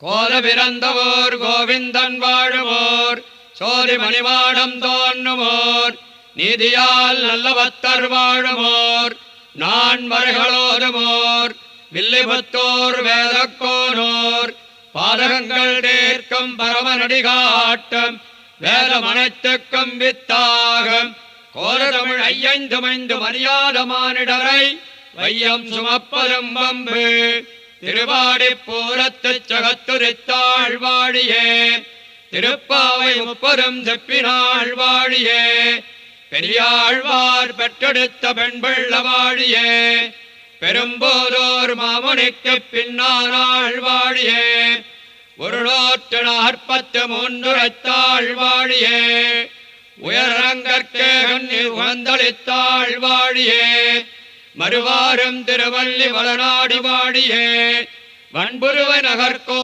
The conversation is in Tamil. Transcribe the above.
கோல பிறந்தவோர் கோவிந்தன் வாழுவோர் சோதி மணிமாடம் தோன்றுமோர் நீதியால் நல்லவத்தர் வாழுமோர் நான் வரைகளோதுமோர் வில்லிபுத்தோர் வேதக்கோனோர் பாதகங்கள் தேர்க்கும் பரமநடிகாட்டம் வேதம் அனைத்துக்கும் வித்தாகம் கோலதமிழ் ஐயந்துமைந்து மரியாத மானிடரை வையம் சுமப்பதும் வம்பு திருவாடி பூரத்துச் சகத்துரித்தாள் வாழியே திருப்பாவை முப்பதும் செப்பினாள் வாழியே பெரியாழ்வார் பெற்றெடுத்த பெண்பிள்ள வாழியே பெரும்போதோர் மாமுனிக்கு பின்னானாள் வாழியே ஒரு 143 வாழியே உயரங்கற்கே உகந்தளித்தாள் வாழியே மறுவாரும் திருவள்ளி வளநாடு வாழியே வன்புருவ நகர்கோ